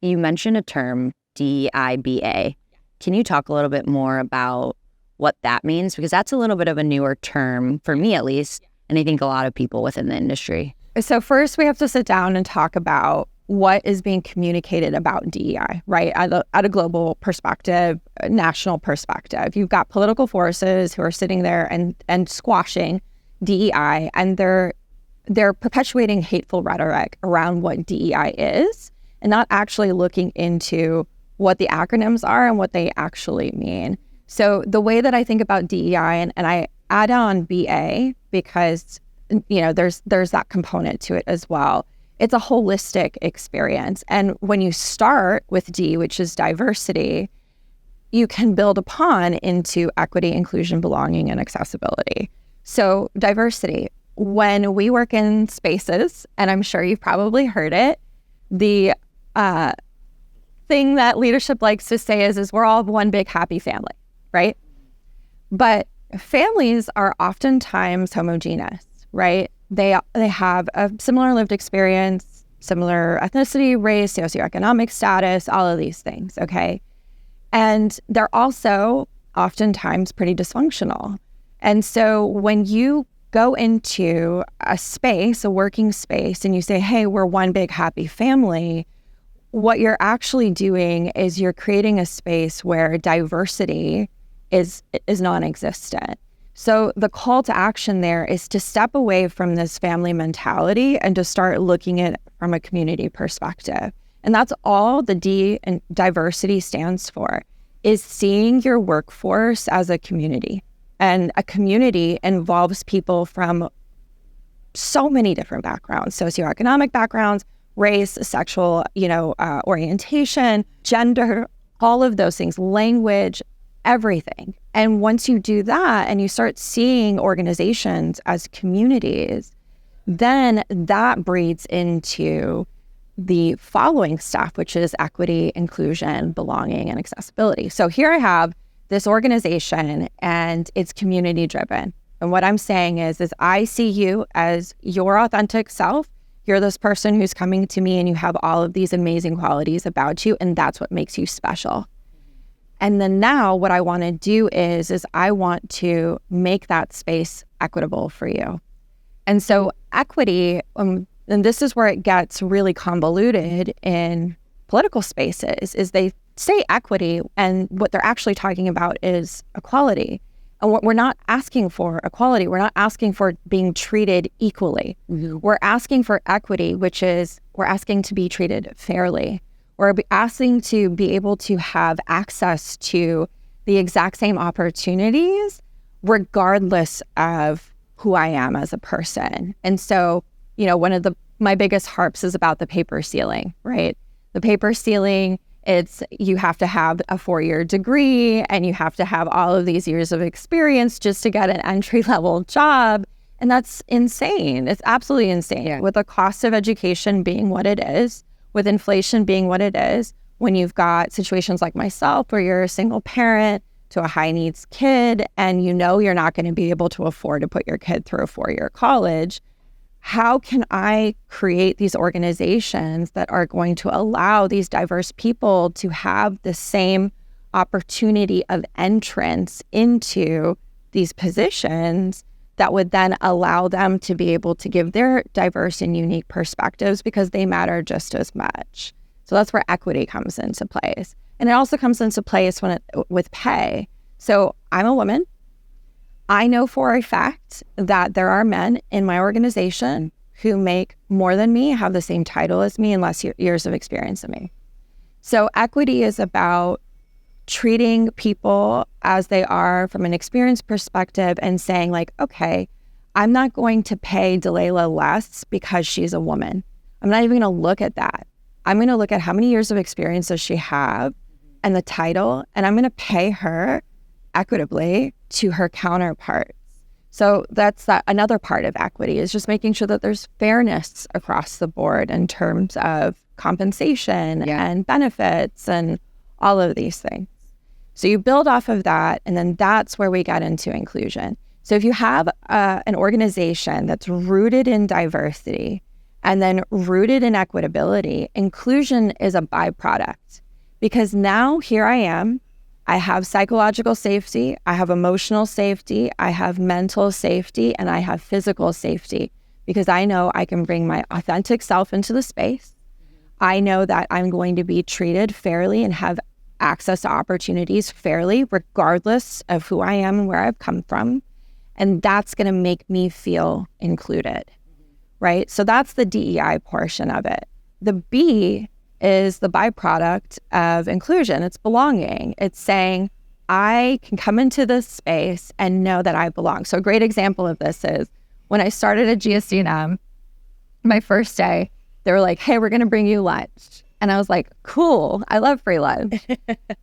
You mentioned a term, DEIBA. Can you talk a little bit more about what that means? Because that's a little bit of a newer term, for me at least, and I think a lot of people within the industry. So first, we have to sit down and talk about what is being communicated about DEI, right? At a global perspective, a national perspective. You've got political forces who are sitting there and squashing DEI, and they're perpetuating hateful rhetoric around what DEI is and not actually looking into what the acronyms are and what they actually mean. So the way that I think about DEI, and I add on BA because, there's that component to it as well. It's a holistic experience. And when you start with D, which is diversity, you can build upon into equity, inclusion, belonging, and accessibility. So diversity, when we work in spaces, and I'm sure you've probably heard it, the thing that leadership likes to say is we're all one big happy family, right? But families are oftentimes homogeneous, right? They have a similar lived experience, similar ethnicity, race, socioeconomic status, all of these things, okay? And they're also oftentimes pretty dysfunctional. And so when you go into a space, a working space, and you say, hey, we're one big happy family, what you're actually doing is you're creating a space where diversity is non-existent. So the call to action there is to step away from this family mentality and to start looking at it from a community perspective. And that's all the D in diversity stands for, is seeing your workforce as a community. And a community involves people from so many different backgrounds, socioeconomic backgrounds, race, sexual, orientation, gender, all of those things, language, everything. And once you do that and you start seeing organizations as communities, then that breeds into the following stuff, which is equity, inclusion, belonging, and accessibility. So here I have this organization and it's community driven. And what I'm saying is I see you as your authentic self. You're this person who's coming to me and you have all of these amazing qualities about you, and that's what makes you special. And then now what I want to do is I want to make that space equitable for you. And so equity, and this is where it gets really convoluted in political spaces, is they say equity and what they're actually talking about is equality. And what we're not asking for equality. We're not asking for being treated equally. Mm-hmm. We're asking for equity, which is we're asking to be treated fairly. We're asking to be able to have access to the exact same opportunities, regardless of who I am as a person. And so, one of my biggest harps is about the paper ceiling, right? The paper ceiling, it's you have to have a 4-year degree and you have to have all of these years of experience just to get an entry-level job. And that's insane. It's absolutely insane. Yeah. With the cost of education being what it is, with inflation being what it is, when you've got situations like myself where you're a single parent to a high needs kid and you're not going to be able to afford to put your kid through a 4-year college, how can I create these organizations that are going to allow these diverse people to have the same opportunity of entrance into these positions that would then allow them to be able to give their diverse and unique perspectives because they matter just as much. So that's where equity comes into place. And it also comes into place with pay. So I'm a woman. I know for a fact that there are men in my organization who make more than me, have the same title as me, and less years of experience than me. So equity is about treating people as they are from an experience perspective and saying like, okay, I'm not going to pay Deleyla less because she's a woman. I'm not even going to look at that. I'm going to look at how many years of experience does she have and the title, and I'm going to pay her equitably to her counterparts. So that's another part of equity, is just making sure that there's fairness across the board in terms of compensation and benefits and all of these things. So you build off of that, and then that's where we get into inclusion. So if you have an organization that's rooted in diversity And then rooted in equitability, inclusion is a byproduct, because now here I am, I have psychological safety, I have emotional safety, I have mental safety, and I have physical safety, because I know I can bring my authentic self into the space. I know that I'm going to be treated fairly and have access to opportunities fairly, regardless of who I am and where I've come from. And that's going to make me feel included, right? So that's the DEI portion of it. The B is the byproduct of inclusion. It's belonging. It's saying, I can come into this space and know that I belong. So a great example of this is when I started at GSD&M, my first day, they were like, hey, we're going to bring you lunch. And I was like, cool, I love free lunch.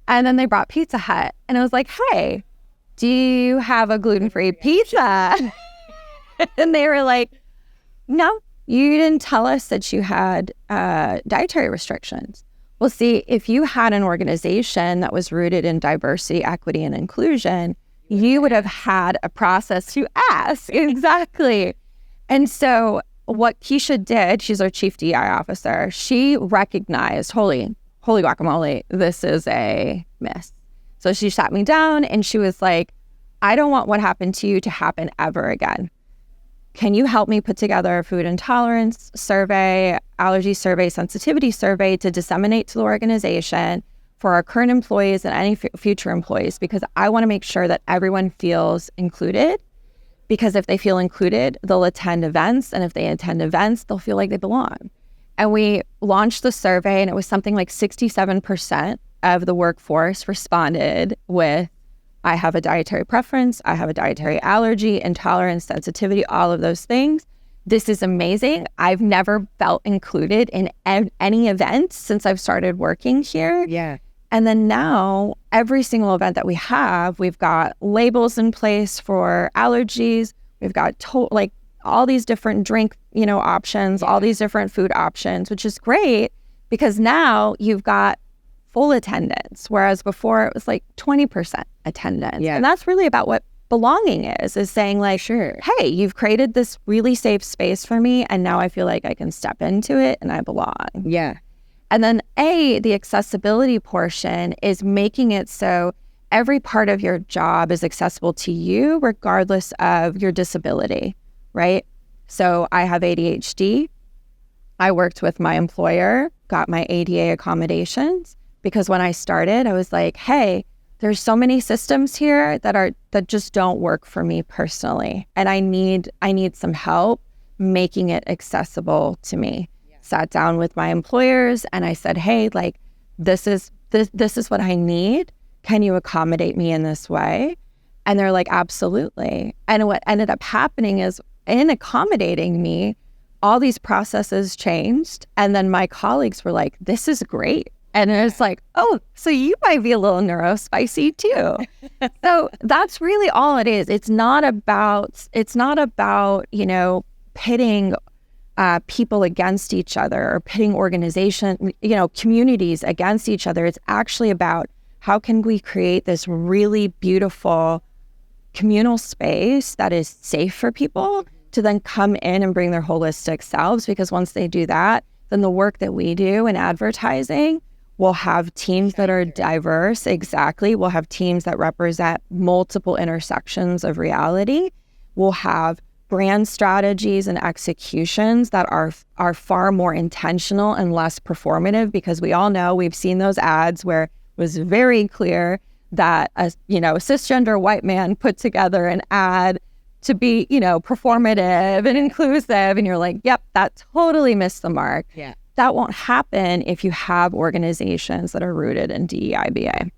And then they brought Pizza Hut. And I was like, hey, do you have a gluten-free pizza? And they were like, no, you didn't tell us that you had dietary restrictions. Well, see, if you had an organization that was rooted in diversity, equity, and inclusion, you would have had a process to ask. Exactly. And so what Keisha did, she's our chief DEI officer, she recognized, holy guacamole, this is a miss. So she sat me down and she was like, I don't want what happened to you to happen ever again. Can you help me put together a food intolerance survey, allergy survey, sensitivity survey to disseminate to the organization for our current employees and any future employees? Because I want to make sure that everyone feels included. Because if they feel included, they'll attend events. And if they attend events, they'll feel like they belong. And we launched the survey, and it was something like 67% of the workforce responded with, I have a dietary preference, I have a dietary allergy, intolerance, sensitivity, all of those things. This is amazing. I've never felt included in any event since I've started working here. Yeah. And then now, every single event that we have, we've got labels in place for allergies. We've got all these different drink, options, all these different food options, which is great because now you've got full attendance, whereas before it was like 20% attendance. Yeah. And that's really about what belonging is saying like, sure, hey, you've created this really safe space for me, and now I feel like I can step into it and I belong. Yeah. And then the accessibility portion is making it so every part of your job is accessible to you regardless of your disability, right? So I have ADHD. I worked with my employer, got my ADA accommodations, because when I started, I was like, hey, there's so many systems here that just don't work for me personally. And I need some help making it accessible to me. Sat down with my employers and I said, hey, like this is what I need. Can you accommodate me in this way? And they're like, absolutely. And what ended up happening is in accommodating me, all these processes changed. And then my colleagues were like, this is great. And it's like, oh, so you might be a little neurospicy too. So that's really all it is. It's not about, pitting people against each other or pitting communities against each other. It's actually about how can we create this really beautiful communal space that is safe for people to then come in and bring their holistic selves, because once they do that, then the work that we do in advertising will have teams that are diverse. Exactly. We'll have teams that represent multiple intersections of reality. We'll have brand strategies and executions that are far more intentional and less performative, because we all know, we've seen those ads where it was very clear that a cisgender white man put together an ad to be, performative and inclusive. And you're like, yep, that totally missed the mark. Yeah. That won't happen if you have organizations that are rooted in DEIBA.